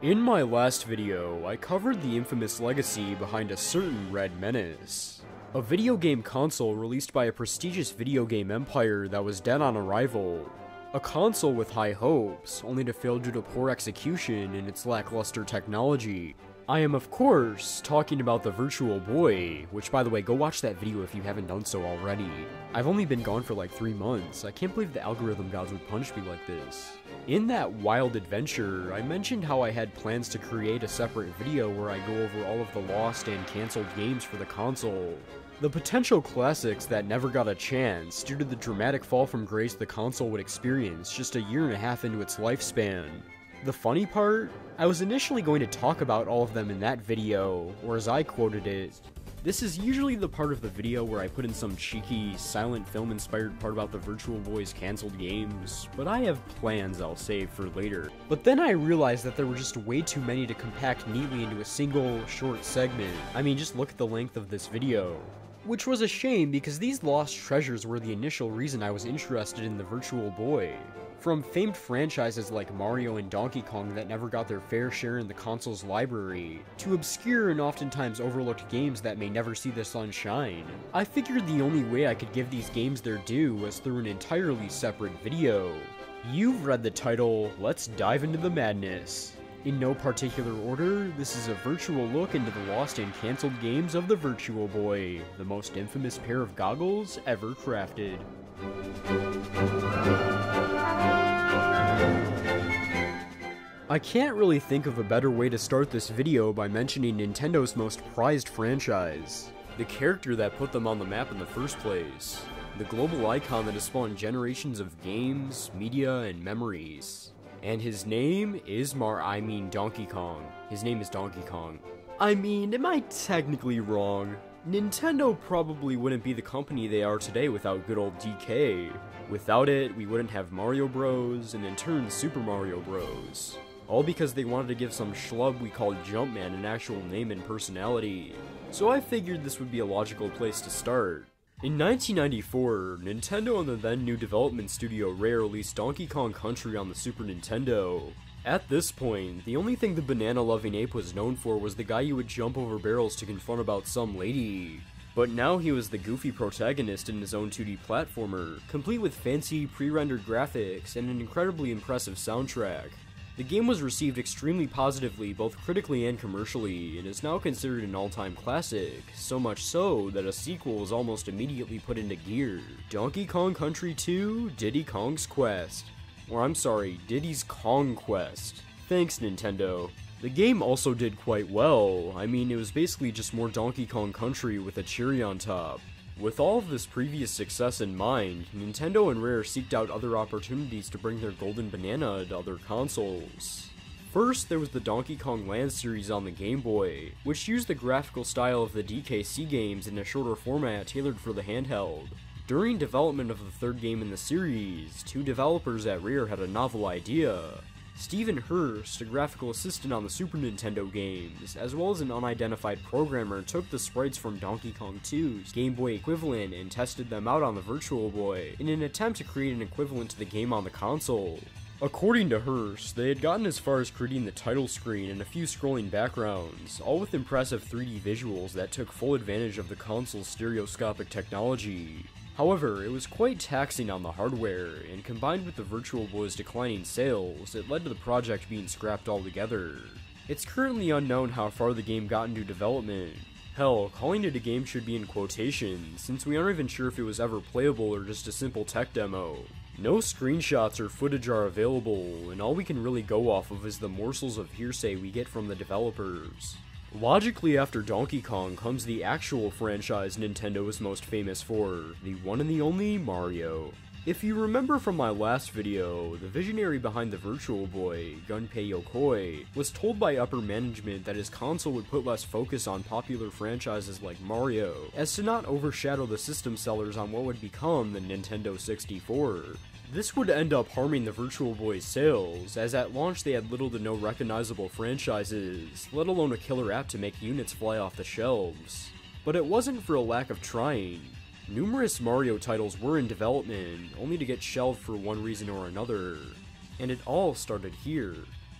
In my last video, I covered the infamous legacy behind a certain Red Menace, a video game console released by a prestigious video game empire that was dead on arrival. A console with high hopes, only to fail due to poor execution and its lackluster technology. I am of course talking about the Virtual Boy, which by the way, go watch that video if you haven't done so already. I've only been gone for like 3 months, I can't believe the algorithm gods would punish me like this. In that wild adventure, I mentioned how I had plans to create a separate video where I go over all of the lost and cancelled games for the console. The potential classics that never got a chance due to the dramatic fall from grace the console would experience just a year and a half into its lifespan. The funny part? I was initially going to talk about all of them in that video, or as I quoted it, "This is usually the part of the video where I put in some cheeky, silent film inspired part about the Virtual Boy's cancelled games, but I have plans I'll save for later." But then I realized that there were just way too many to compact neatly into a single, short segment. I mean, just look at the length of this video. Which was a shame because these lost treasures were the initial reason I was interested in the Virtual Boy. From famed franchises like Mario and Donkey Kong that never got their fair share in the console's library, to obscure and oftentimes overlooked games that may never see the sun shine, I figured the only way I could give these games their due was through an entirely separate video. You've read the title, let's dive into the madness. In no particular order, this is a virtual look into the lost and cancelled games of the Virtual Boy, the most infamous pair of goggles ever crafted. I can't really think of a better way to start this video by mentioning Nintendo's most prized franchise, the character that put them on the map in the first place, the global icon that has spawned generations of games, media, and memories. And his name is Donkey Kong. His name is Donkey Kong. I mean, am I technically wrong? Nintendo probably wouldn't be the company they are today without good old DK. Without it, we wouldn't have Mario Bros, and in turn Super Mario Bros. All because they wanted to give some schlub we called Jumpman an actual name and personality. So I figured this would be a logical place to start. In 1994, Nintendo and the then new development studio Rare released Donkey Kong Country on the Super Nintendo. At this point, the only thing the banana-loving ape was known for was the guy who would jump over barrels to confront about some lady. But now he was the goofy protagonist in his own 2D platformer, complete with fancy, pre-rendered graphics and an incredibly impressive soundtrack. The game was received extremely positively both critically and commercially, and is now considered an all-time classic, so much so that a sequel was almost immediately put into gear. Donkey Kong Country 2, Diddy Kong's Quest. Or I'm sorry, Diddy's Kong Quest. Thanks, Nintendo. The game also did quite well. I mean, it was basically just more Donkey Kong Country with a cherry on top. With all of this previous success in mind, Nintendo and Rare seeked out other opportunities to bring their golden banana to other consoles. First, there was the Donkey Kong Land series on the Game Boy, which used the graphical style of the DKC games in a shorter format tailored for the handheld. During development of the third game in the series, 2 developers at Rare had a novel idea. Stephen Hurst, a graphical assistant on the Super Nintendo games, as well as an unidentified programmer, took the sprites from Donkey Kong 2's Game Boy equivalent and tested them out on the Virtual Boy, in an attempt to create an equivalent to the game on the console. According to Hurst, they had gotten as far as creating the title screen and a few scrolling backgrounds, all with impressive 3D visuals that took full advantage of the console's stereoscopic technology. However, it was quite taxing on the hardware, and combined with the Virtual Boy's declining sales, it led to the project being scrapped altogether. It's currently unknown how far the game got into development. Hell, calling it a game should be in quotations, since we aren't even sure if it was ever playable or just a simple tech demo. No screenshots or footage are available, and all we can really go off of is the morsels of hearsay we get from the developers. Logically, after Donkey Kong comes the actual franchise Nintendo is most famous for, the one and the only Mario. If you remember from my last video, the visionary behind the Virtual Boy, Gunpei Yokoi, was told by upper management that his console would put less focus on popular franchises like Mario, as to not overshadow the system sellers on what would become the Nintendo 64. This would end up harming the Virtual Boy's sales, as at launch they had little to no recognizable franchises, let alone a killer app to make units fly off the shelves. But it wasn't for a lack of trying. Numerous Mario titles were in development, only to get shelved for one reason or another. And it all started here.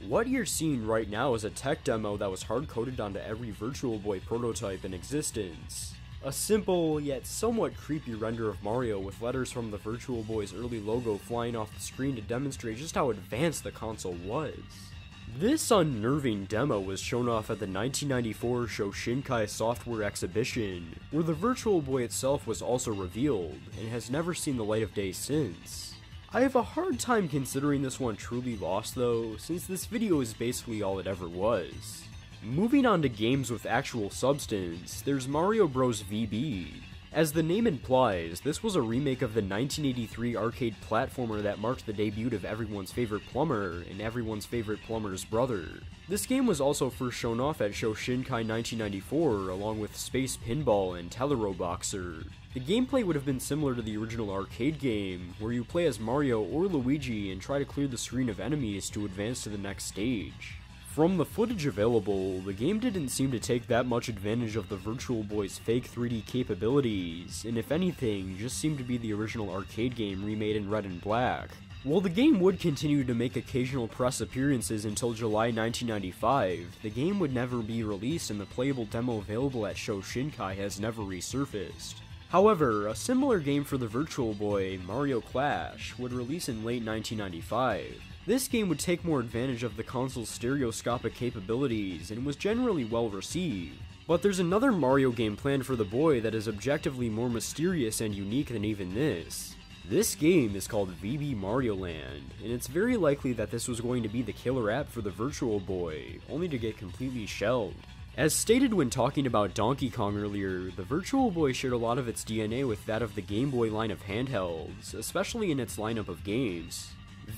What you're seeing right now is a tech demo that was hard-coded onto every Virtual Boy prototype in existence. A simple, yet somewhat creepy render of Mario with letters from the Virtual Boy's early logo flying off the screen to demonstrate just how advanced the console was. This unnerving demo was shown off at the 1994 Shoshinkai Software Exhibition, where the Virtual Boy itself was also revealed, and has never seen the light of day since. I have a hard time considering this one truly lost though, since this video is basically all it ever was. Moving on to games with actual substance, there's Mario Bros. VB. As the name implies, this was a remake of the 1983 arcade platformer that marked the debut of everyone's favorite plumber and everyone's favorite plumber's brother. This game was also first shown off at Shoshinkai 1994 along with Space Pinball and Teleroboxer. The gameplay would have been similar to the original arcade game, where you play as Mario or Luigi and try to clear the screen of enemies to advance to the next stage. From the footage available, the game didn't seem to take that much advantage of the Virtual Boy's fake 3D capabilities, and if anything, just seemed to be the original arcade game remade in red and black. While the game would continue to make occasional press appearances until July 1995, the game would never be released and the playable demo available at Shoshinkai has never resurfaced. However, a similar game for the Virtual Boy, Mario Clash, would release in late 1995. This game would take more advantage of the console's stereoscopic capabilities and was generally well received. But there's another Mario game planned for the Boy that is objectively more mysterious and unique than even this. This game is called VB Mario Land, and it's very likely that this was going to be the killer app for the Virtual Boy, only to get completely shelved. As stated when talking about Donkey Kong earlier, the Virtual Boy shared a lot of its DNA with that of the Game Boy line of handhelds, especially in its lineup of games.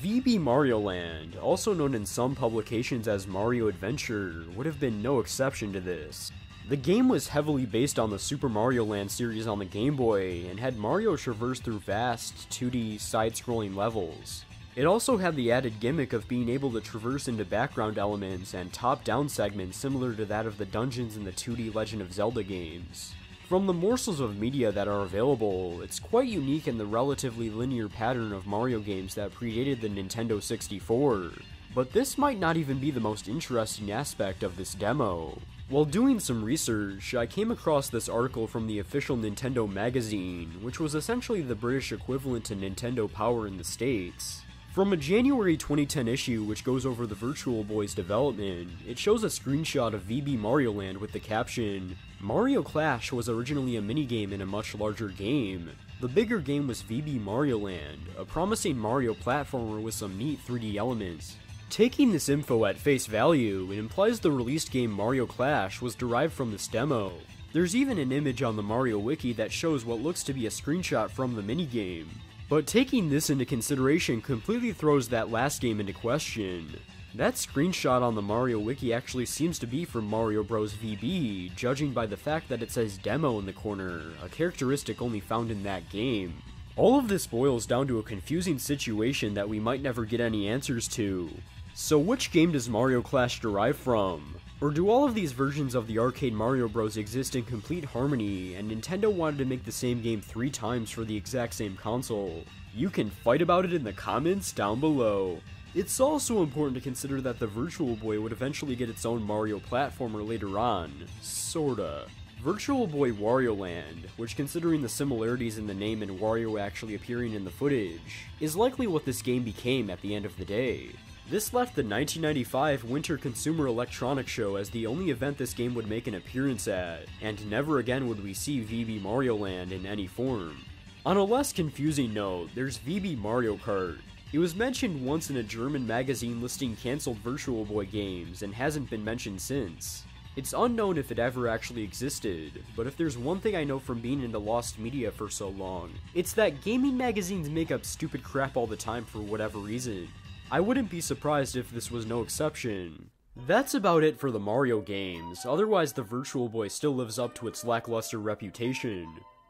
VB Mario Land, also known in some publications as Mario Adventure, would have been no exception to this. The game was heavily based on the Super Mario Land series on the Game Boy, and had Mario traverse through vast, 2D, side-scrolling levels. It also had the added gimmick of being able to traverse into background elements and top-down segments similar to that of the dungeons in the 2D Legend of Zelda games. From the morsels of media that are available, it's quite unique in the relatively linear pattern of Mario games that predated the Nintendo 64. But this might not even be the most interesting aspect of this demo. While doing some research, I came across this article from the official Nintendo magazine, which was essentially the British equivalent to Nintendo Power in the States. From a January 2010 issue which goes over the Virtual Boy's development, it shows a screenshot of VB Mario Land with the caption, "Mario Clash was originally a minigame in a much larger game. The bigger game was VB Mario Land, a promising Mario platformer with some neat 3D elements." Taking this info at face value, it implies the released game Mario Clash was derived from this demo. There's even an image on the Mario Wiki that shows what looks to be a screenshot from the minigame. But taking this into consideration completely throws that last game into question. That screenshot on the Mario Wiki actually seems to be from Mario Bros. VB, judging by the fact that it says demo in the corner, a characteristic only found in that game. All of this boils down to a confusing situation that we might never get any answers to. So which game does Mario Clash derive from? Or do all of these versions of the arcade Mario Bros. Exist in complete harmony, and Nintendo wanted to make the same game 3 times for the exact same console? You can fight about it in the comments down below. It's also important to consider that the Virtual Boy would eventually get its own Mario platformer later on. Sorta. Virtual Boy Wario Land, which considering the similarities in the name and Wario actually appearing in the footage, is likely what this game became at the end of the day. This left the 1995 Winter Consumer Electronics Show as the only event this game would make an appearance at, and never again would we see VB Mario Land in any form. On a less confusing note, there's VB Mario Kart. It was mentioned once in a German magazine listing cancelled Virtual Boy games, and hasn't been mentioned since. It's unknown if it ever actually existed, but if there's one thing I know from being into lost media for so long, it's that gaming magazines make up stupid crap all the time for whatever reason. I wouldn't be surprised if this was no exception. That's about it for the Mario games, otherwise the Virtual Boy still lives up to its lackluster reputation.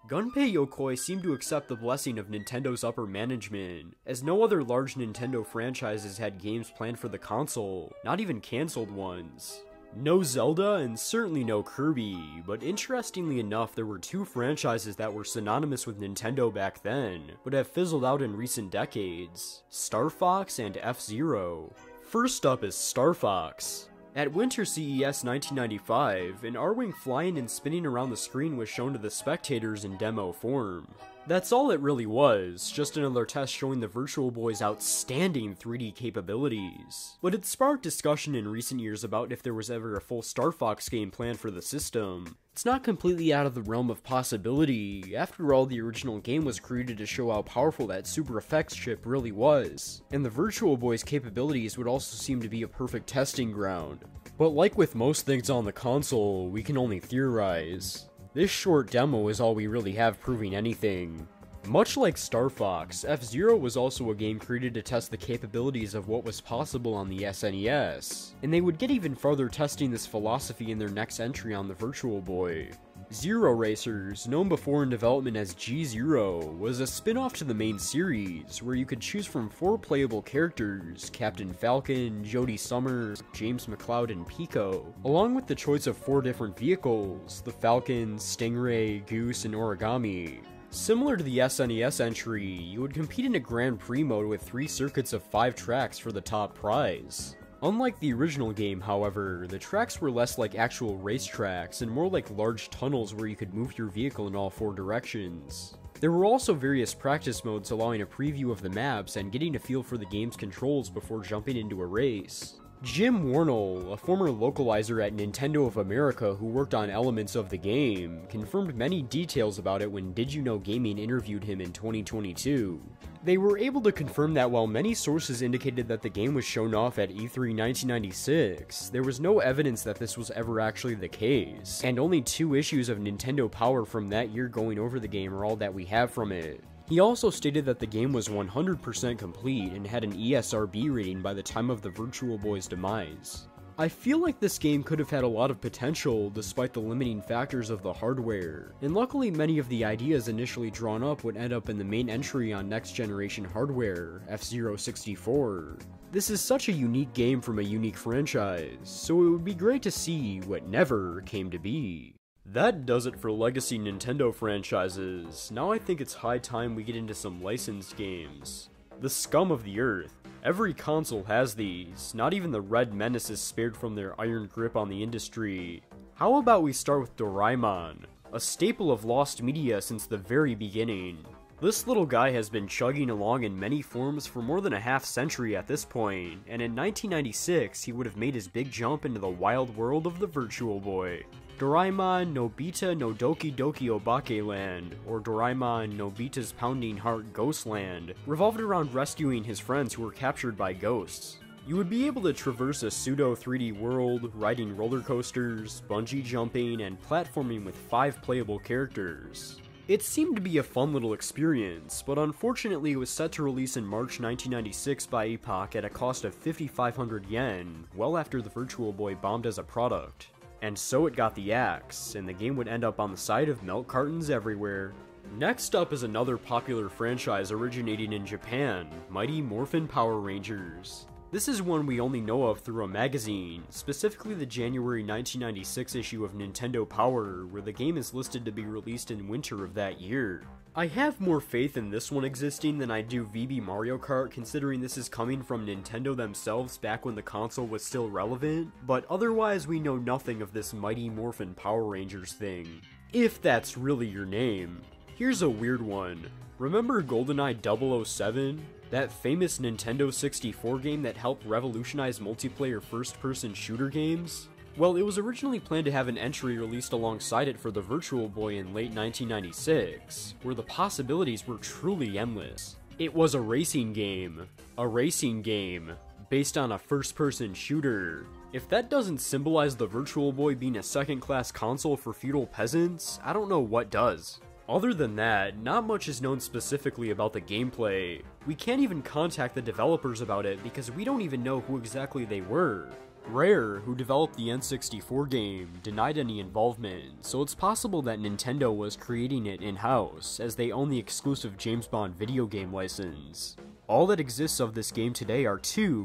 Gunpei Yokoi seemed to accept the blessing of Nintendo's upper management, as no other large Nintendo franchises had games planned for the console, not even cancelled ones. No Zelda, and certainly no Kirby, but interestingly enough there were 2 franchises that were synonymous with Nintendo back then, but have fizzled out in recent decades: Star Fox and F-Zero. First up is Star Fox. At Winter CES 1995, an R-Wing flying and spinning around the screen was shown to the spectators in demo form. That's all it really was, just another test showing the Virtual Boy's outstanding 3D capabilities. But it sparked discussion in recent years about if there was ever a full Star Fox game planned for the system. It's not completely out of the realm of possibility. After all, the original game was created to show how powerful that Super Effects chip really was, and the Virtual Boy's capabilities would also seem to be a perfect testing ground. But like with most things on the console, we can only theorize. This short demo is all we really have proving anything. Much like Star Fox, F-Zero was also a game created to test the capabilities of what was possible on the SNES, and they would get even farther testing this philosophy in their next entry on the Virtual Boy. Zero Racers, known before in development as G-Zero, was a spin-off to the main series, where you could choose from 4 playable characters, Captain Falcon, Jodie Summers, James McCloud, and Pico, along with the choice of 4 different vehicles, the Falcon, Stingray, Goose, and Origami. Similar to the SNES entry, you would compete in a Grand Prix mode with 3 circuits of 5 tracks for the top prize. Unlike the original game, however, the tracks were less like actual racetracks and more like large tunnels where you could move your vehicle in all 4 directions. There were also various practice modes allowing a preview of the maps and getting a feel for the game's controls before jumping into a race. Jim Warnell, a former localizer at Nintendo of America who worked on elements of the game, confirmed many details about it when Did You Know Gaming interviewed him in 2022. They were able to confirm that while many sources indicated that the game was shown off at E3 1996, there was no evidence that this was ever actually the case, and only 2 issues of Nintendo Power from that year going over the game are all that we have from it. He also stated that the game was 100% complete and had an ESRB rating by the time of the Virtual Boy's demise. I feel like this game could have had a lot of potential despite the limiting factors of the hardware, and luckily many of the ideas initially drawn up would end up in the main entry on next generation hardware, F-Zero 64. This is such a unique game from a unique franchise, so it would be great to see what never came to be. That does it for legacy Nintendo franchises. Now I think it's high time we get into some licensed games. The scum of the earth. Every console has these. Not even the Red Menace is spared from their iron grip on the industry. How about we start with Doraemon, a staple of lost media since the very beginning. This little guy has been chugging along in many forms for more than a half-century at this point, and in 1996 he would have made his big jump into the wild world of the Virtual Boy. Doraemon Nobita no Doki Doki Obake Land, or Doraemon Nobita's Pounding Heart Ghost Land, revolved around rescuing his friends who were captured by ghosts. You would be able to traverse a pseudo 3D world, riding roller coasters, bungee jumping, and platforming with 5 playable characters. It seemed to be a fun little experience, but unfortunately it was set to release in March 1996 by Epoch at a cost of 5,500 yen, well after the Virtual Boy bombed as a product. And so it got the axe, and the game would end up on the side of milk cartons everywhere. Next up is another popular franchise originating in Japan, Mighty Morphin Power Rangers. This is one we only know of through a magazine, specifically the January 1996 issue of Nintendo Power, where the game is listed to be released in winter of that year. I have more faith in this one existing than I do VB Mario Kart, considering this is coming from Nintendo themselves back when the console was still relevant, but otherwise we know nothing of this Mighty Morphin Power Rangers thing. If that's really your name. Here's a weird one. Remember GoldenEye 007? That famous Nintendo 64 game that helped revolutionize multiplayer first-person shooter games? Well, it was originally planned to have an entry released alongside it for the Virtual Boy in late 1996, where the possibilities were truly endless. It was a racing game. A racing game. Based on a first-person shooter. If that doesn't symbolize the Virtual Boy being a second-class console for feudal peasants, I don't know what does. Other than that, not much is known specifically about the gameplay. We can't even contact the developers about it because we don't even know who exactly they were. Rare, who developed the N64 game, denied any involvement, so it's possible that Nintendo was creating it in-house, as they own the exclusive James Bond video game license. All that exists of this game today are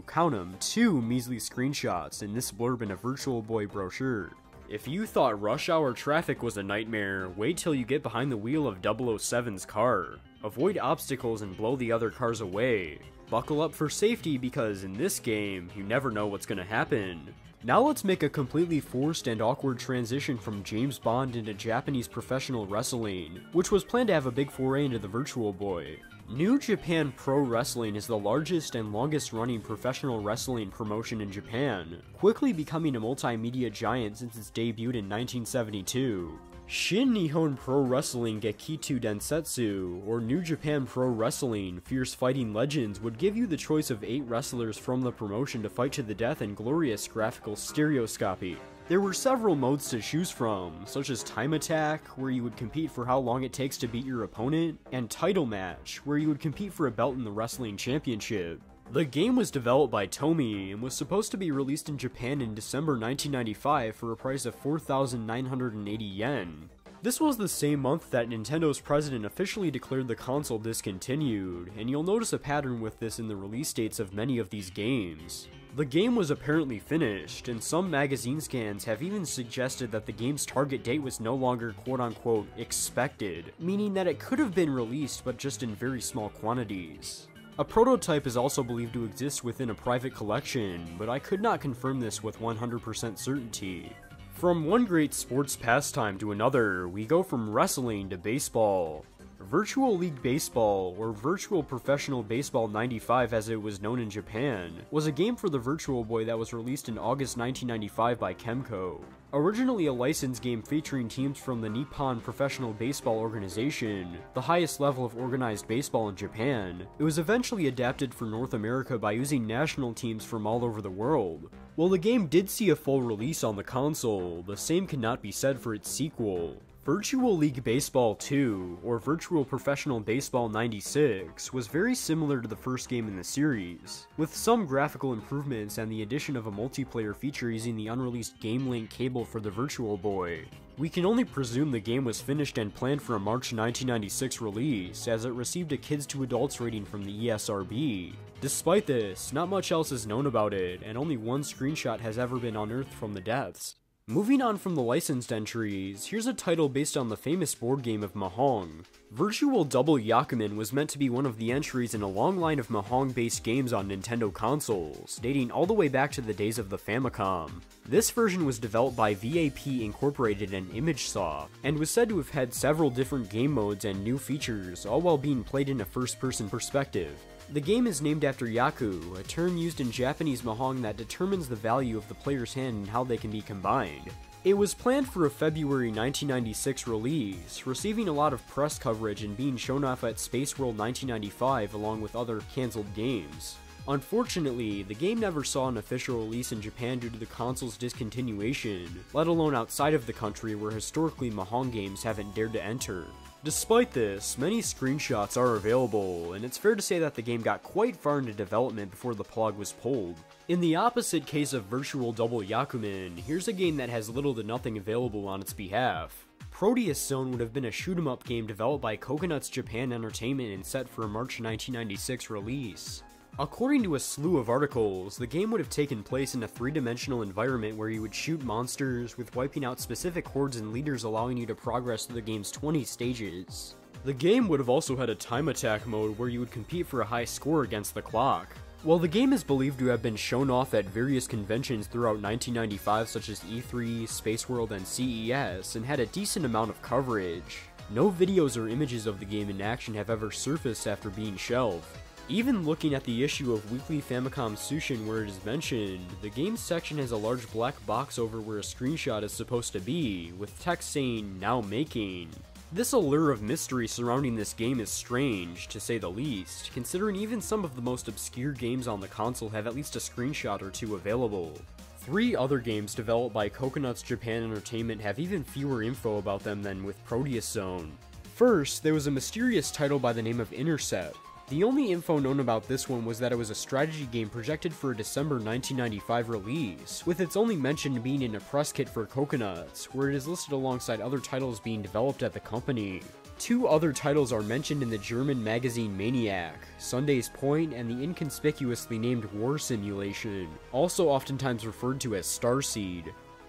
count 'em, two measly screenshots in this blurb in a Virtual Boy brochure. If you thought rush hour traffic was a nightmare, wait till you get behind the wheel of 007's car. Avoid obstacles and blow the other cars away. Buckle up for safety because in this game, you never know what's gonna happen. Now let's make a completely forced and awkward transition from James Bond into Japanese professional wrestling, which was planned to have a big foray into the Virtual Boy. New Japan Pro Wrestling is the largest and longest running professional wrestling promotion in Japan, quickly becoming a multimedia giant since its debut in 1972. Shin Nihon Pro Wrestling Gekitou Densetu, or New Japan Pro Wrestling Fierce Fighting Legends, would give you the choice of 8 wrestlers from the promotion to fight to the death in glorious graphical stereoscopy. There were several modes to choose from, such as Time Attack, where you would compete for how long it takes to beat your opponent, and Title Match, where you would compete for a belt in the wrestling championship. The game was developed by Tomy and was supposed to be released in Japan in December 1995 for a price of 4,980 yen. This was the same month that Nintendo's president officially declared the console discontinued, and you'll notice a pattern with this in the release dates of many of these games. The game was apparently finished, and some magazine scans have even suggested that the game's target date was no longer quote-unquote expected, meaning that it could have been released but just in very small quantities. A prototype is also believed to exist within a private collection, but I could not confirm this with 100% certainty. From one great sports pastime to another, we go from wrestling to baseball. Virtual League Baseball, or Virtual Professional Baseball 95 as it was known in Japan, was a game for the Virtual Boy that was released in August 1995 by Kemco. Originally a licensed game featuring teams from the Nippon Professional Baseball Organization, the highest level of organized baseball in Japan, it was eventually adapted for North America by using national teams from all over the world. While the game did see a full release on the console, the same cannot be said for its sequel. Virtual League Baseball 2, or Virtual Professional Baseball 96, was very similar to the first game in the series, with some graphical improvements and the addition of a multiplayer feature using the unreleased Game Link cable for the Virtual Boy. We can only presume the game was finished and planned for a March 1996 release, as it received a kids to adults rating from the ESRB. Despite this, not much else is known about it, and only one screenshot has ever been unearthed from the depths. Moving on from the licensed entries, here's a title based on the famous board game of Mahjong. Virtual Double Yakuman was meant to be one of the entries in a long line of Mahjong-based games on Nintendo consoles, dating all the way back to the days of the Famicom. This version was developed by VAP Incorporated and ImageSoft, and was said to have had several different game modes and new features, all while being played in a first-person perspective. The game is named after Yaku, a term used in Japanese Mahjong that determines the value of the player's hand and how they can be combined. It was planned for a February 1996 release, receiving a lot of press coverage and being shown off at Space World 1995 along with other cancelled games. Unfortunately, the game never saw an official release in Japan due to the console's discontinuation, let alone outside of the country where historically Mahjong games haven't dared to enter. Despite this, many screenshots are available, and it's fair to say that the game got quite far into development before the plug was pulled. In the opposite case of Virtual Double Yakuman, here's a game that has little to nothing available on its behalf. Proteus Zone would have been a shoot-'em-up game developed by Coconuts Japan Entertainment and set for a March 1996 release. According to a slew of articles, the game would have taken place in a 3-dimensional environment where you would shoot monsters, with wiping out specific hordes and leaders allowing you to progress through the game's 20 stages. The game would have also had a time attack mode where you would compete for a high score against the clock. While the game is believed to have been shown off at various conventions throughout 1995 such as E3, Space World, and CES, and had a decent amount of coverage, no videos or images of the game in action have ever surfaced after being shelved. Even looking at the issue of Weekly Famicom Tsushin where it is mentioned, the games section has a large black box over where a screenshot is supposed to be, with text saying, "Now making." This allure of mystery surrounding this game is strange, to say the least, considering even some of the most obscure games on the console have at least a screenshot or two available. 3 other games developed by Coconuts Japan Entertainment have even fewer info about them than with Proteus Zone. First, there was a mysterious title by the name of Intercept. The only info known about this one was that it was a strategy game projected for a December 1995 release, with its only mention being in a press kit for Coconuts, where it is listed alongside other titles being developed at the company. 2 other titles are mentioned in the German magazine Maniac, Sunday's Point, and the inconspicuously named War Simulation, also oftentimes referred to as Starseed.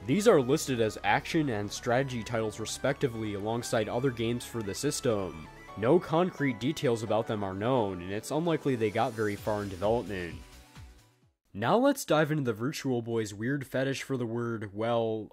These are listed as action and strategy titles respectively alongside other games for the system. No concrete details about them are known, and it's unlikely they got very far in development. Now let's dive into the Virtual Boy's weird fetish for the word, well,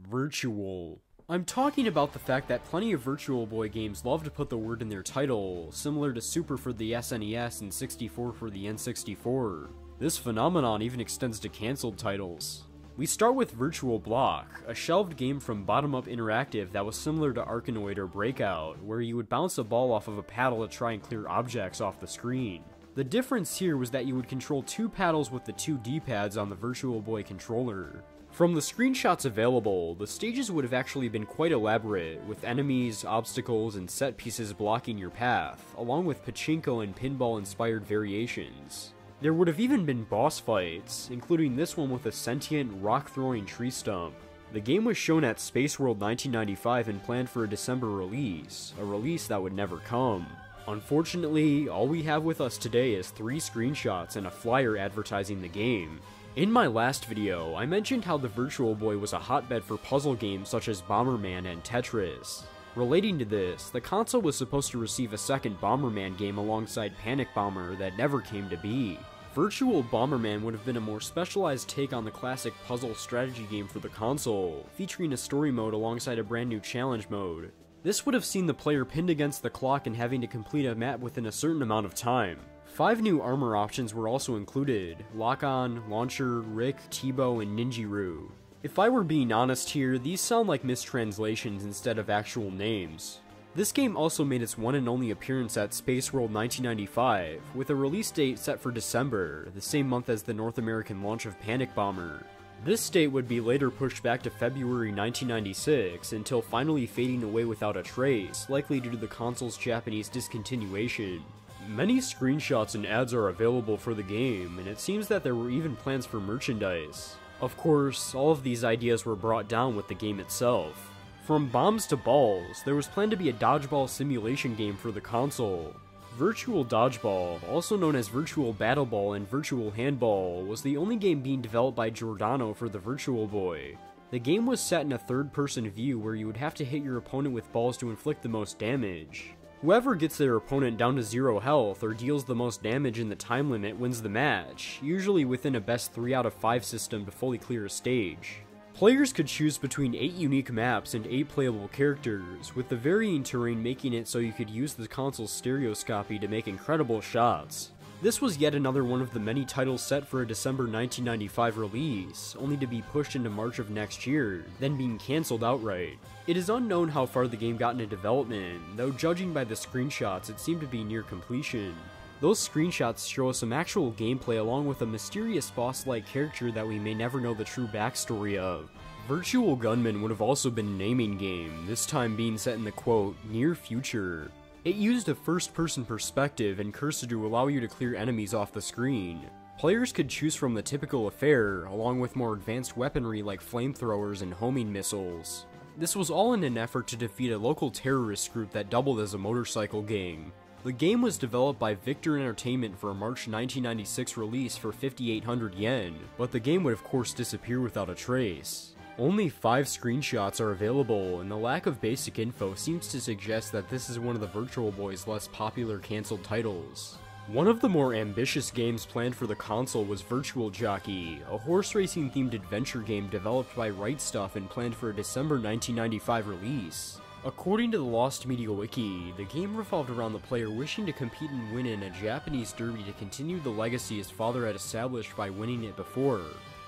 virtual. I'm talking about the fact that plenty of Virtual Boy games love to put the word in their title, similar to Super for the SNES and 64 for the N64. This phenomenon even extends to cancelled titles. We start with Virtual Block, a shelved game from Bottom Up Interactive that was similar to Arkanoid or Breakout, where you would bounce a ball off of a paddle to try and clear objects off the screen. The difference here was that you would control two paddles with the two D-pads on the Virtual Boy controller. From the screenshots available, the stages would have actually been quite elaborate, with enemies, obstacles, and set pieces blocking your path, along with pachinko and pinball-inspired variations. There would have even been boss fights, including this one with a sentient, rock-throwing tree stump. The game was shown at Space World 1995 and planned for a December release, a release that would never come. Unfortunately, all we have with us today is 3 screenshots and a flyer advertising the game. In my last video, I mentioned how the Virtual Boy was a hotbed for puzzle games such as Bomberman and Tetris. Relating to this, the console was supposed to receive a second Bomberman game alongside Panic Bomber that never came to be. Virtual Bomberman would have been a more specialized take on the classic puzzle strategy game for the console, featuring a story mode alongside a brand new challenge mode. This would have seen the player pinned against the clock and having to complete a map within a certain amount of time. 5 new armor options were also included: Lock-On, Launcher, Rick, T-Bow, and Ninjiru. If I were being honest here, these sound like mistranslations instead of actual names. This game also made its one and only appearance at Space World 1995, with a release date set for December, the same month as the North American launch of Panic Bomber. This date would be later pushed back to February 1996, until finally fading away without a trace, likely due to the console's Japanese discontinuation. Many screenshots and ads are available for the game, and it seems that there were even plans for merchandise. Of course, all of these ideas were brought down with the game itself. From bombs to balls, there was planned to be a dodgeball simulation game for the console. Virtual Dodgeball, also known as Virtual Battle Ball and Virtual Handball, was the only game being developed by Giordano for the Virtual Boy. The game was set in a third-person view where you would have to hit your opponent with balls to inflict the most damage. Whoever gets their opponent down to 0 health or deals the most damage in the time limit wins the match, usually within a best 3 out of 5 system to fully clear a stage. Players could choose between 8 unique maps and 8 playable characters, with the varying terrain making it so you could use the console's stereoscopy to make incredible shots. This was yet another one of the many titles set for a December 1995 release, only to be pushed into March of next year, then being cancelled outright. It is unknown how far the game got into development, though judging by the screenshots it seemed to be near completion. Those screenshots show us some actual gameplay along with a mysterious boss-like character that we may never know the true backstory of. Virtual Gunman would have also been a naming game, this time being set in the quote, near future. It used a first-person perspective and cursor to allow you to clear enemies off the screen. Players could choose from the typical affair, along with more advanced weaponry like flamethrowers and homing missiles. This was all in an effort to defeat a local terrorist group that doubled as a motorcycle gang. The game was developed by Victor Entertainment for a March 1996 release for 5,800 yen, but the game would of course disappear without a trace. Only 5 screenshots are available, and the lack of basic info seems to suggest that this is one of the Virtual Boy's less popular cancelled titles. One of the more ambitious games planned for the console was Virtual Jockey, a horse racing themed adventure game developed by Right Stuff and planned for a December 1995 release. According to the Lost Media Wiki, the game revolved around the player wishing to compete and win in a Japanese derby to continue the legacy his father had established by winning it before.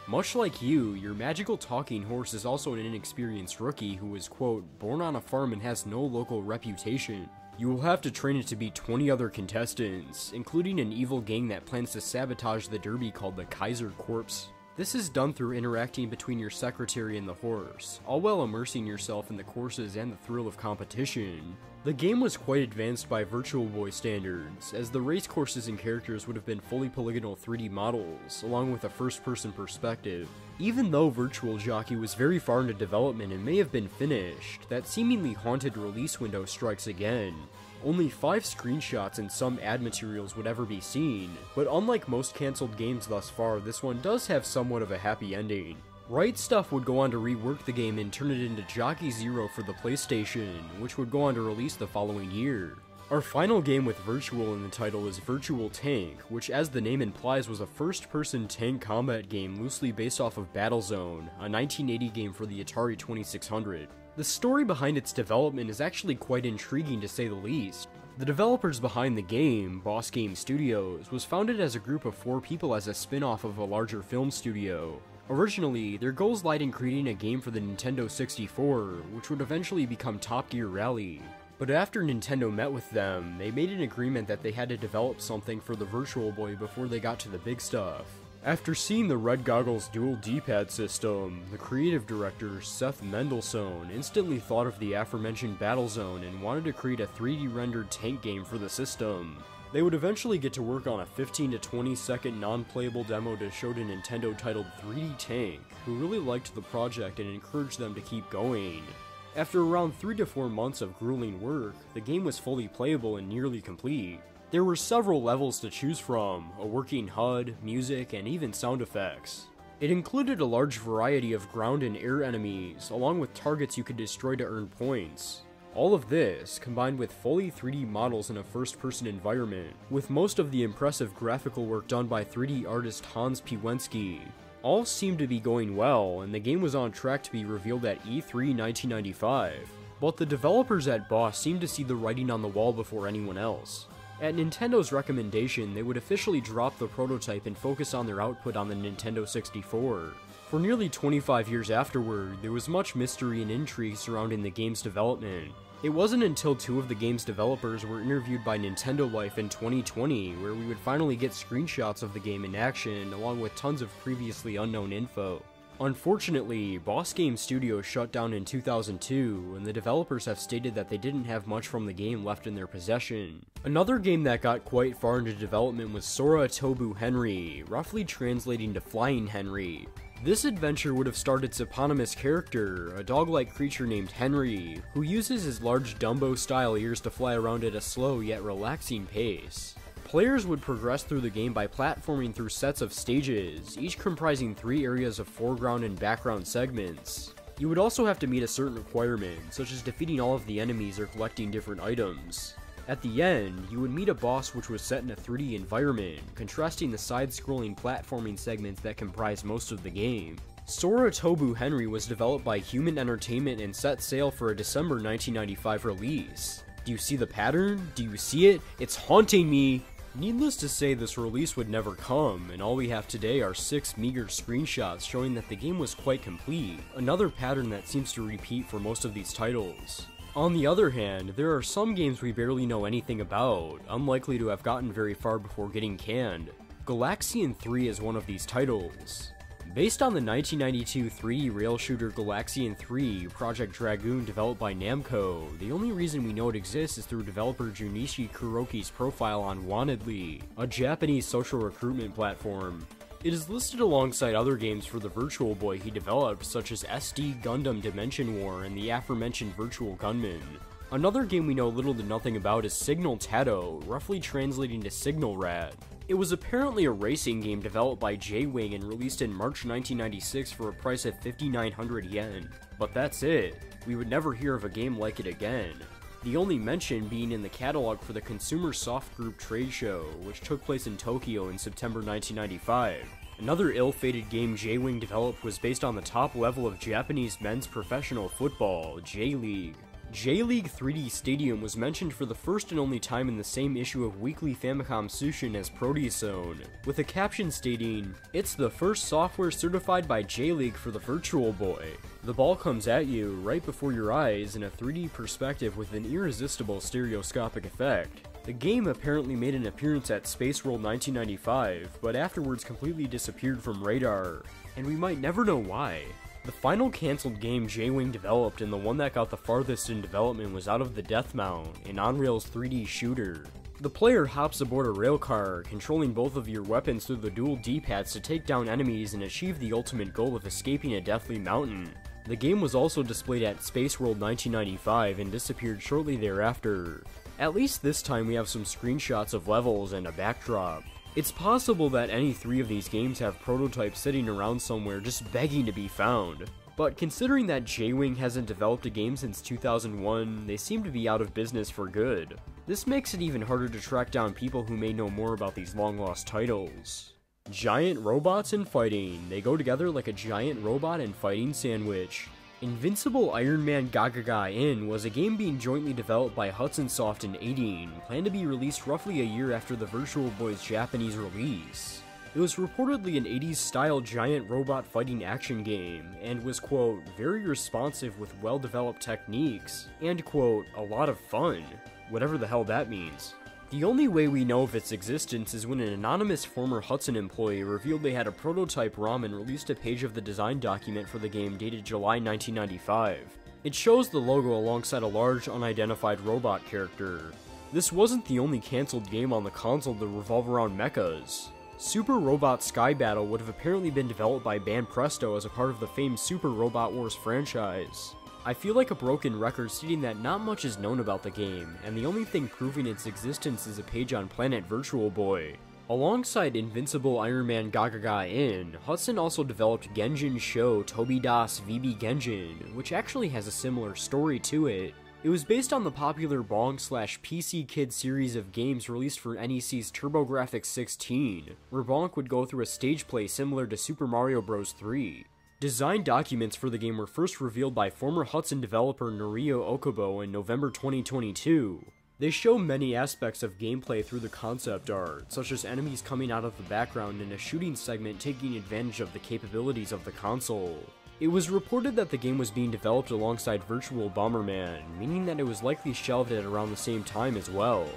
Much like you, your magical talking horse is also an inexperienced rookie who was, quote, born on a farm and has no local reputation. You will have to train it to beat 20 other contestants, including an evil gang that plans to sabotage the derby called the Kaiser Corps. This is done through interacting between your secretary and the horse, all while immersing yourself in the courses and the thrill of competition. The game was quite advanced by Virtual Boy standards, as the race courses and characters would have been fully polygonal 3D models, along with a first-person perspective. Even though Virtual Jockey was very far into development and may have been finished, that seemingly haunted release window strikes again. Only 5 screenshots and some ad materials would ever be seen, but unlike most cancelled games thus far, this one does have somewhat of a happy ending. Right Stuff would go on to rework the game and turn it into Jockey 0 for the PlayStation, which would go on to release the following year. Our final game with Virtual in the title is Virtual Tank, which as the name implies was a first-person tank combat game loosely based off of Battlezone, a 1980 game for the Atari 2600. The story behind its development is actually quite intriguing to say the least. The developers behind the game, Boss Game Studios, was founded as a group of 4 people as a spin-off of a larger film studio. Originally, their goals lied in creating a game for the Nintendo 64, which would eventually become Top Gear Rally. But after Nintendo met with them, they made an agreement that they had to develop something for the Virtual Boy before they got to the big stuff. After seeing the Red Goggles dual D-pad system, the creative director, Seth Mendelsohn, instantly thought of the aforementioned Battlezone and wanted to create a 3D rendered tank game for the system. They would eventually get to work on a 15 to 20 second non-playable demo to show to Nintendo titled 3D Tank, who really liked the project and encouraged them to keep going. After around 3 to 4 months of grueling work, the game was fully playable and nearly complete. There were several levels to choose from, a working HUD, music, and even sound effects. It included a large variety of ground and air enemies, along with targets you could destroy to earn points. All of this, combined with fully 3D models in a first-person environment, with most of the impressive graphical work done by 3D artist Hans Piwensky. All seemed to be going well, and the game was on track to be revealed at E3 1995. But the developers at Boss seemed to see the writing on the wall before anyone else. At Nintendo's recommendation, they would officially drop the prototype and focus on their output on the Nintendo 64. For nearly 25 years afterward, there was much mystery and intrigue surrounding the game's development. It wasn't until 2 of the game's developers were interviewed by Nintendo Life in 2020 where we would finally get screenshots of the game in action along with tons of previously unknown info. Unfortunately, Boss Game Studios shut down in 2002, and the developers have stated that they didn't have much from the game left in their possession. Another game that got quite far into development was Sora Tobu Henry, roughly translating to Flying Henry. This adventure would have starred its eponymous character, a dog-like creature named Henry, who uses his large Dumbo-style ears to fly around at a slow yet relaxing pace. Players would progress through the game by platforming through sets of stages, each comprising 3 areas of foreground and background segments. You would also have to meet a certain requirement, such as defeating all of the enemies or collecting different items. At the end, you would meet a boss which was set in a 3D environment, contrasting the side-scrolling platforming segments that comprise most of the game. Sora Tobu Henry was developed by Human Entertainment and set sail for a December 1995 release. Do you see the pattern? Do you see it? It's haunting me! Needless to say, this release would never come, and all we have today are 6 meager screenshots showing that the game was quite complete, another pattern that seems to repeat for most of these titles. On the other hand, there are some games we barely know anything about, unlikely to have gotten very far before getting canned. Galaxian 3 is one of these titles. Based on the 1992 3D rail shooter Galaxian 3 Project Dragoon developed by Namco, the only reason we know it exists is through developer Junichi Kuroki's profile on Wantedly, a Japanese social recruitment platform. It is listed alongside other games for the Virtual Boy he developed, such as SD Gundam Dimension War and the aforementioned Virtual Gunman. Another game we know little to nothing about is Signal Tato, roughly translating to Signal Rat. It was apparently a racing game developed by J-Wing and released in March 1996 for a price of 5,900 yen. But that's it. We would never hear of a game like it again. The only mention being in the catalog for the Consumer Soft Group trade show, which took place in Tokyo in September 1995. Another ill-fated game J-Wing developed was based on the top level of Japanese men's professional football, J-League. J-League 3D Stadium was mentioned for the first and only time in the same issue of Weekly Famicom Tsushin as Proteus Zone, with a caption stating, "It's the first software certified by J-League for the Virtual Boy." The ball comes at you, right before your eyes, in a 3D perspective with an irresistible stereoscopic effect. The game apparently made an appearance at Space World 1995, but afterwards completely disappeared from radar, and we might never know why. The final cancelled game J-Wing developed and the one that got the farthest in development was Out of the Deathmount, an on-rails 3D shooter. The player hops aboard a railcar, controlling both of your weapons through the dual D-pads to take down enemies and achieve the ultimate goal of escaping a deathly mountain. The game was also displayed at Space World 1995 and disappeared shortly thereafter. At least this time we have some screenshots of levels and a backdrop. It's possible that any 3 of these games have prototypes sitting around somewhere just begging to be found, but considering that J-Wing hasn't developed a game since 2001, they seem to be out of business for good. This makes it even harder to track down people who may know more about these long-lost titles. Giant robots and fighting. They go together like a giant robot and fighting sandwich. Invincible Iron Man Gagaga-in was a game being jointly developed by Hudson Soft and 18, planned to be released roughly a year after the Virtual Boy's Japanese release. It was reportedly an 80s style giant robot fighting action game, and was, quote, very responsive with well-developed techniques, and, quote, a lot of fun. Whatever the hell that means. The only way we know of its existence is when an anonymous former Hudson employee revealed they had a prototype ROM and released a page of the design document for the game dated July 1995. It shows the logo alongside a large unidentified robot character. This wasn't the only cancelled game on the console to revolve around mechas. Super Robot Sky Battle would have apparently been developed by Banpresto as a part of the famed Super Robot Wars franchise. I feel like a broken record stating that not much is known about the game, and the only thing proving its existence is a page on Planet Virtual Boy. Alongside Invincible Iron Man Gagaga-in, Hudson also developed Genjin Show Tobidase VB Genjin, which actually has a similar story to it. It was based on the popular Bonk/PC Kid series of games released for NEC's TurboGrafx-16, where Bonk would go through a stage play similar to Super Mario Bros. 3. Design documents for the game were first revealed by former Hudson developer Norio Okubo in November 2022. They show many aspects of gameplay through the concept art, such as enemies coming out of the background and a shooting segment taking advantage of the capabilities of the console. It was reported that the game was being developed alongside Virtual Bomberman, meaning that it was likely shelved at around the same time as well.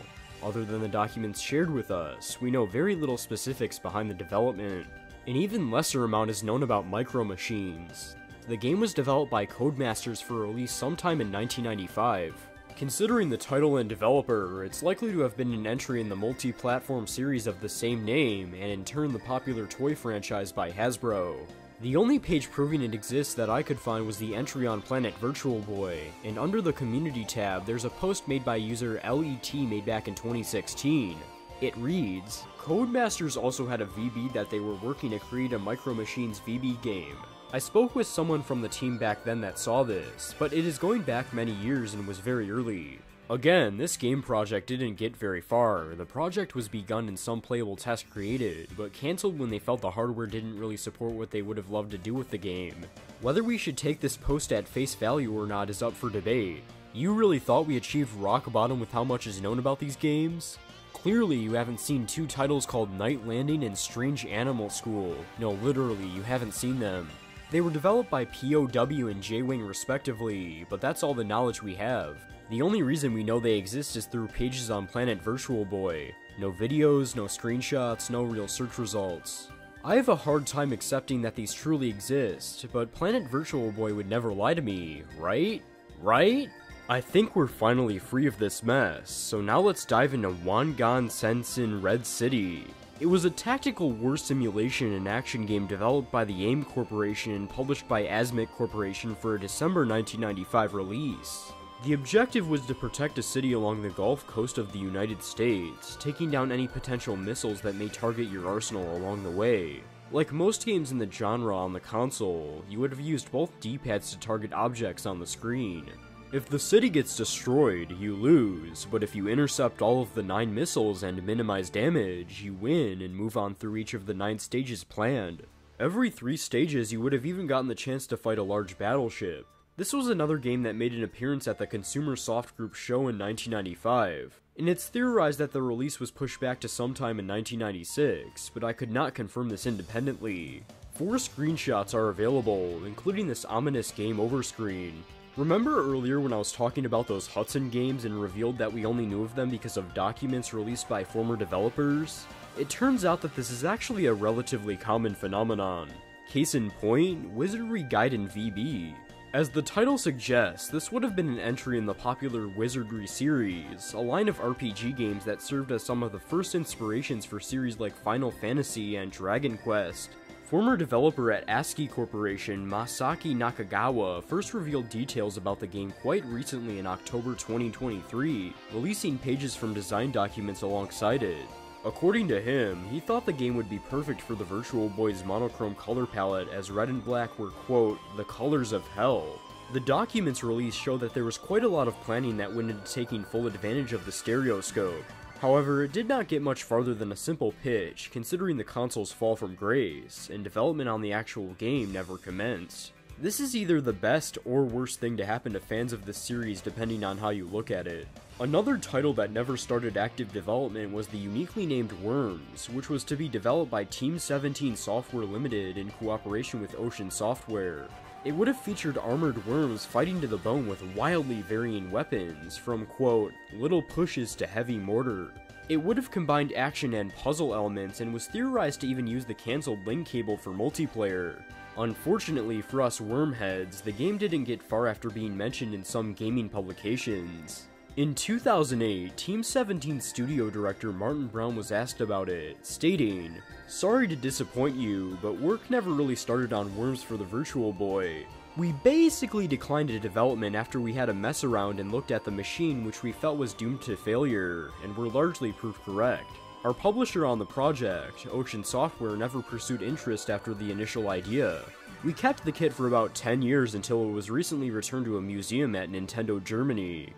Other than the documents shared with us, we know very little specifics behind the development. An even lesser amount is known about Micro Machines. The game was developed by Codemasters for release sometime in 1995. Considering the title and developer, it's likely to have been an entry in the multi-platform series of the same name, and in turn the popular toy franchise by Hasbro. The only page proving it exists that I could find was the entry on Planet Virtual Boy, and under the Community tab, there's a post made by user LET made back in 2016. It reads, Codemasters also had a VB that they were working to create a Micro Machines VB game. I spoke with someone from the team back then that saw this, but it is going back many years and was very early. Again, this game project didn't get very far. The project was begun and some playable tests created, but cancelled when they felt the hardware didn't really support what they would have loved to do with the game. Whether we should take this post at face value or not is up for debate. You really thought we achieved rock bottom with how much is known about these games? Clearly, you haven't seen 2 titles called Night Landing and Strange Animal School. No, literally, you haven't seen them. They were developed by POW and J-Wing respectively, but that's all the knowledge we have. The only reason we know they exist is through pages on Planet Virtual Boy. No videos, no screenshots, no real search results. I have a hard time accepting that these truly exist, but Planet Virtual Boy would never lie to me, right? Right? I think we're finally free of this mess, so now let's dive into Wangan Sensen Red City. It was a tactical war simulation and action game developed by the AIM Corporation and published by Asmik Corporation for a December 1995 release. The objective was to protect a city along the Gulf Coast of the United States, taking down any potential missiles that may target your arsenal along the way. Like most games in the genre on the console, you would have used both D-pads to target objects on the screen. If the city gets destroyed, you lose, but if you intercept all of the 9 missiles and minimize damage, you win and move on through each of the 9 stages planned. Every 3 stages you would have even gotten the chance to fight a large battleship. This was another game that made an appearance at the Consumer Soft Group show in 1995, and it's theorized that the release was pushed back to sometime in 1996, but I could not confirm this independently. 4 screenshots are available, including this ominous game over screen. Remember earlier when I was talking about those Hudson games and revealed that we only knew of them because of documents released by former developers? It turns out that this is actually a relatively common phenomenon. Case in point, Wizardry Gaiden VB. As the title suggests, this would have been an entry in the popular Wizardry series, a line of RPG games that served as some of the first inspirations for series like Final Fantasy and Dragon Quest. Former developer at ASCII Corporation, Masaki Nakagawa, first revealed details about the game quite recently in October 2023, releasing pages from design documents alongside it. According to him, he thought the game would be perfect for the Virtual Boy's monochrome color palette, as red and black were, quote, the colors of hell. The documents released show that there was quite a lot of planning that went into taking full advantage of the stereoscope. However, it did not get much farther than a simple pitch, considering the console's fall from grace, and development on the actual game never commenced. This is either the best or worst thing to happen to fans of this series depending on how you look at it. Another title that never started active development was the uniquely named Worms, which was to be developed by Team 17 Software Limited in cooperation with Ocean Software. It would have featured armored worms fighting to the bone with wildly varying weapons, from, quote, little pushes to heavy mortar. It would have combined action and puzzle elements and was theorized to even use the cancelled link cable for multiplayer. Unfortunately for us wormheads, the game didn't get far after being mentioned in some gaming publications. In 2008, Team 17 studio director Martin Brown was asked about it, stating, "Sorry to disappoint you, but work never really started on Worms for the Virtual Boy. We basically declined development after we had a mess around and looked at the machine, which we felt was doomed to failure, and were largely proved correct. Our publisher on the project, Ocean Software, never pursued interest after the initial idea. We kept the kit for about 10 years until it was recently returned to a museum at Nintendo Germany."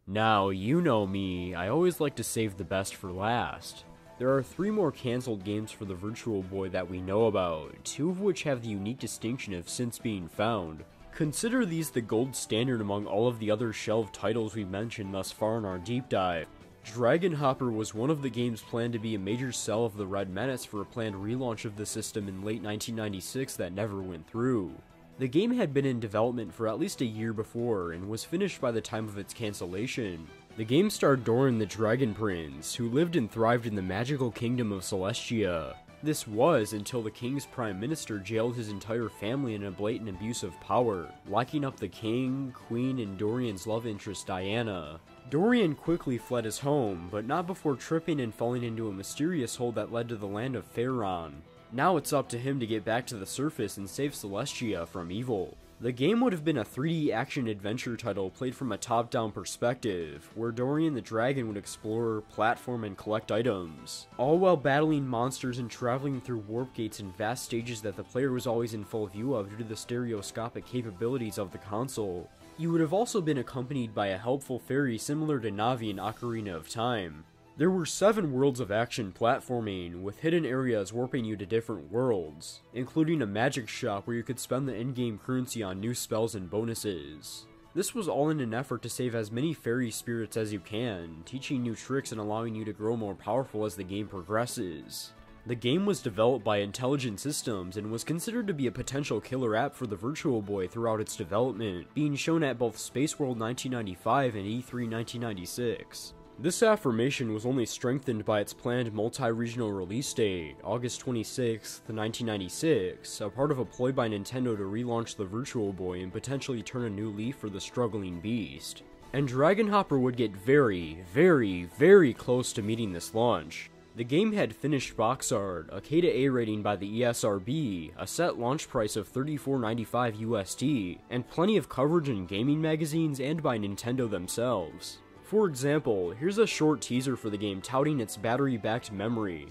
Now, you know me, I always like to save the best for last. There are 3 more cancelled games for the Virtual Boy that we know about, 2 of which have the unique distinction of since being found. Consider these the gold standard among all of the other shelved titles we've mentioned thus far in our deep dive. Dragon Hopper was one of the games planned to be a major sell of the Red Menace for a planned relaunch of the system in late 1996 that never went through. The game had been in development for at least a year before, and was finished by the time of its cancellation. The game starred Doran the Dragon Prince, who lived and thrived in the magical kingdom of Celestia. This was until the king's prime minister jailed his entire family in a blatant abuse of power, locking up the king, queen, and Dorian's love interest Diana. Dorian quickly fled his home, but not before tripping and falling into a mysterious hole that led to the land of Pharaon. Now it's up to him to get back to the surface and save Celestia from evil. The game would have been a 3D action-adventure title played from a top-down perspective, where Dorian the Dragon would explore, platform, and collect items, all while battling monsters and traveling through warp gates and vast stages that the player was always in full view of due to the stereoscopic capabilities of the console. You would have also been accompanied by a helpful fairy similar to Navi in Ocarina of Time. There were 7 worlds of action platforming, with hidden areas warping you to different worlds, including a magic shop where you could spend the in-game currency on new spells and bonuses. This was all in an effort to save as many fairy spirits as you can, teaching new tricks and allowing you to grow more powerful as the game progresses. The game was developed by Intelligent Systems and was considered to be a potential killer app for the Virtual Boy throughout its development, being shown at both Space World 1995 and E3 1996. This affirmation was only strengthened by its planned multi-regional release date, August 26, 1996, a part of a ploy by Nintendo to relaunch the Virtual Boy and potentially turn a new leaf for the struggling beast. And Dragon Hopper would get very, very, very close to meeting this launch. The game had finished box art, a K to A rating by the ESRB, a set launch price of $34.95 USD, and plenty of coverage in gaming magazines and by Nintendo themselves. For example, here's a short teaser for the game touting its battery-backed memory.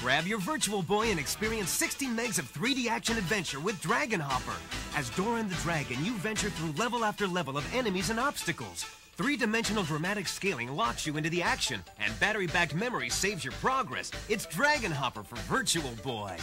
Grab your Virtual Boy and experience 60 megs of 3D action adventure with Dragon Hopper. As Doran the Dragon, you venture through level after level of enemies and obstacles. 3-dimensional dramatic scaling locks you into the action, and battery-backed memory saves your progress. It's Dragon Hopper for Virtual Boy.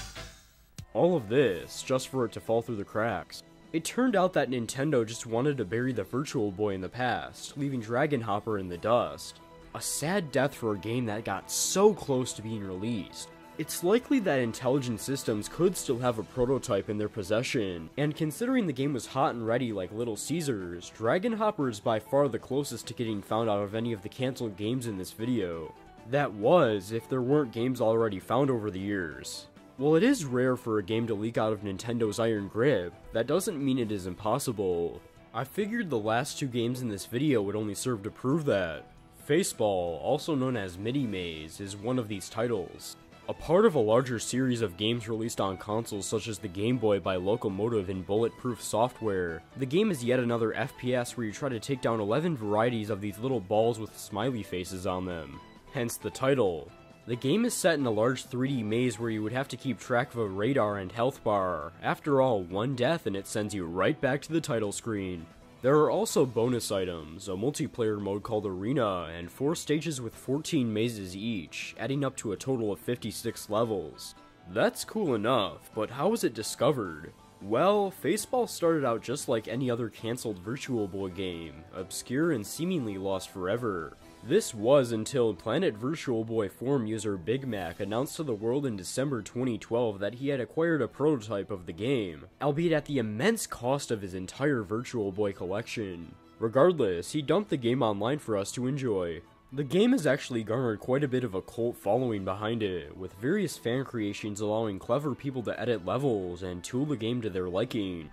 All of this, just for it to fall through the cracks. It turned out that Nintendo just wanted to bury the Virtual Boy in the past, leaving Dragon Hopper in the dust. A sad death for a game that got so close to being released. It's likely that Intelligent Systems could still have a prototype in their possession, and considering the game was hot and ready like Little Caesars, Dragon Hopper is by far the closest to getting found out of any of the cancelled games in this video. That was, if there weren't games already found over the years. While it is rare for a game to leak out of Nintendo's iron grip, that doesn't mean it is impossible. I figured the last 2 games in this video would only serve to prove that. Faceball, also known as Mini Maze, is one of these titles. A part of a larger series of games released on consoles such as the Game Boy by Locomotive and Bulletproof Software, the game is yet another FPS where you try to take down 11 varieties of these little balls with smiley faces on them. Hence the title. The game is set in a large 3D maze where you would have to keep track of a radar and health bar. After all, one death and it sends you right back to the title screen. There are also bonus items, a multiplayer mode called Arena, and 4 stages with 14 mazes each, adding up to a total of 56 levels. That's cool enough, but how was it discovered? Well, Faceball started out just like any other cancelled Virtual Boy game, obscure and seemingly lost forever. This was until Planet Virtual Boy forum user Big Mac announced to the world in December 2012 that he had acquired a prototype of the game, albeit at the immense cost of his entire Virtual Boy collection. Regardless, he dumped the game online for us to enjoy. The game has actually garnered quite a bit of a cult following behind it, with various fan creations allowing clever people to edit levels and tool the game to their liking.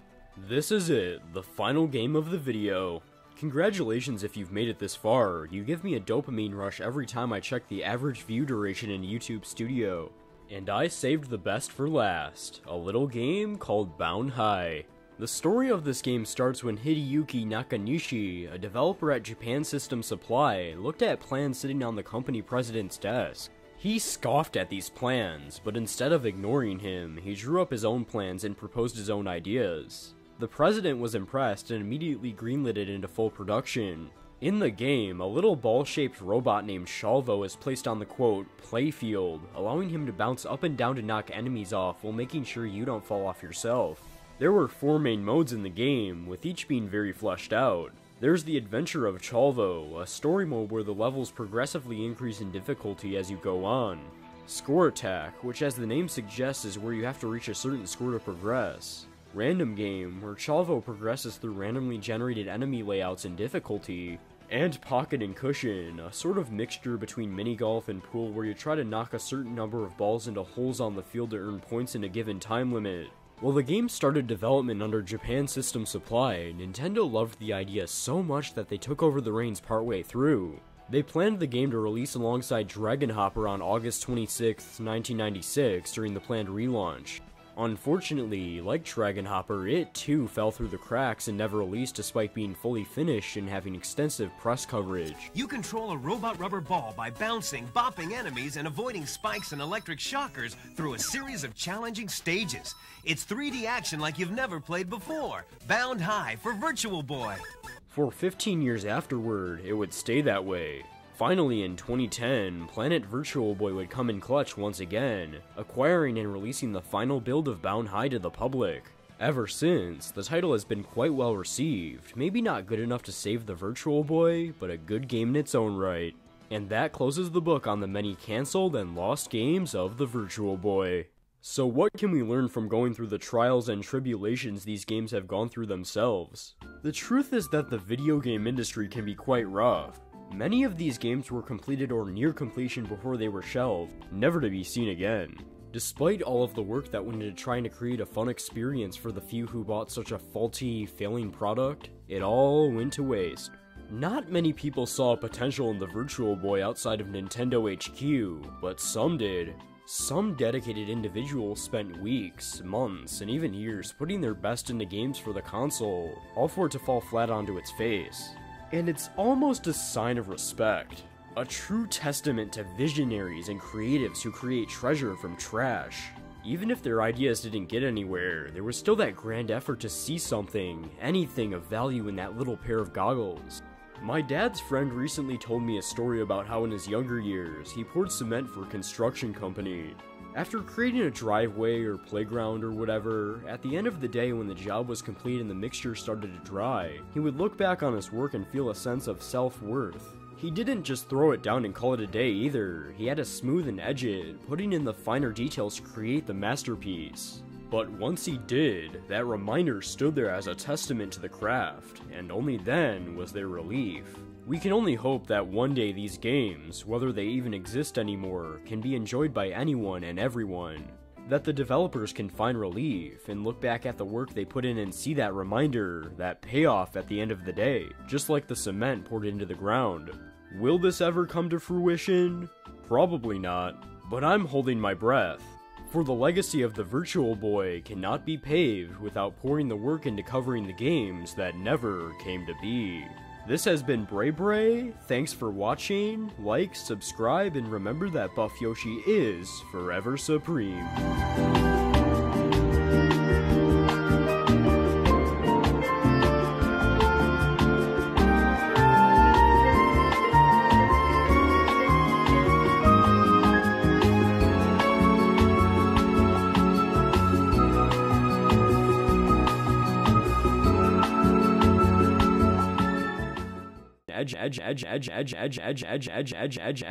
This is it, the final game of the video. Congratulations if you've made it this far. You give me a dopamine rush every time I check the average view duration in YouTube Studio. And I saved the best for last, a little game called Bound High. The story of this game starts when Hideyuki Nakanishi, a developer at Japan System Supply, looked at plans sitting on the company president's desk. He scoffed at these plans, but instead of ignoring him, he drew up his own plans and proposed his own ideas. The president was impressed and immediately greenlit it into full production. In the game, a little ball-shaped robot named Shalvo is placed on the quote, playfield, allowing him to bounce up and down to knock enemies off while making sure you don't fall off yourself. There were 4 main modes in the game, with each being very fleshed out. There's the Adventure of Chalvo, a story mode where the levels progressively increase in difficulty as you go on. Score Attack, which as the name suggests is where you have to reach a certain score to progress. Random Game, where Chalvo progresses through randomly generated enemy layouts and difficulty. And Pocket and Cushion, a sort of mixture between mini-golf and pool where you try to knock a certain number of balls into holes on the field to earn points in a given time limit. While the game started development under Japan System Supply, Nintendo loved the idea so much that they took over the reins partway through. They planned the game to release alongside Dragon Hopper on August 26, 1996 during the planned relaunch. Unfortunately, like Dragon Hopper, it too fell through the cracks and never released despite being fully finished and having extensive press coverage. You control a robot rubber ball by bouncing, bopping enemies, and avoiding spikes and electric shockers through a series of challenging stages. It's 3D action like you've never played before. Bound High for Virtual Boy. For 15 years afterward, it would stay that way. Finally, in 2010, Planet Virtual Boy would come in clutch once again, acquiring and releasing the final build of Bound High to the public. Ever since, the title has been quite well received, maybe not good enough to save the Virtual Boy, but a good game in its own right. And that closes the book on the many cancelled and lost games of the Virtual Boy. So what can we learn from going through the trials and tribulations these games have gone through themselves? The truth is that the video game industry can be quite rough. Many of these games were completed or near completion before they were shelved, never to be seen again. Despite all of the work that went into trying to create a fun experience for the few who bought such a faulty, failing product, it all went to waste. Not many people saw potential in the Virtual Boy outside of Nintendo HQ, but some did. Some dedicated individuals spent weeks, months, and even years putting their best into games for the console, all for it to fall flat onto its face. And it's almost a sign of respect. A true testament to visionaries and creatives who create treasure from trash. Even if their ideas didn't get anywhere, there was still that grand effort to see something, anything of value in that little pair of goggles. My dad's friend recently told me a story about how in his younger years, he poured cement for a construction company. After creating a driveway or playground or whatever, at the end of the day when the job was complete and the mixture started to dry, he would look back on his work and feel a sense of self-worth. He didn't just throw it down and call it a day either, he had to smooth and edge it, putting in the finer details to create the masterpiece. But once he did, that reminder stood there as a testament to the craft, and only then was there relief. We can only hope that one day these games, whether they even exist anymore, can be enjoyed by anyone and everyone. That the developers can find relief and look back at the work they put in and see that reminder, that payoff at the end of the day, just like the cement poured into the ground. Will this ever come to fruition? Probably not, but I'm holding my breath. For the legacy of the Virtual Boy cannot be paved without pouring the work into covering the games that never came to be. This has been Bray Bray. Thanks for watching. Like, subscribe, and remember that Buff Yoshi is forever supreme. Edge.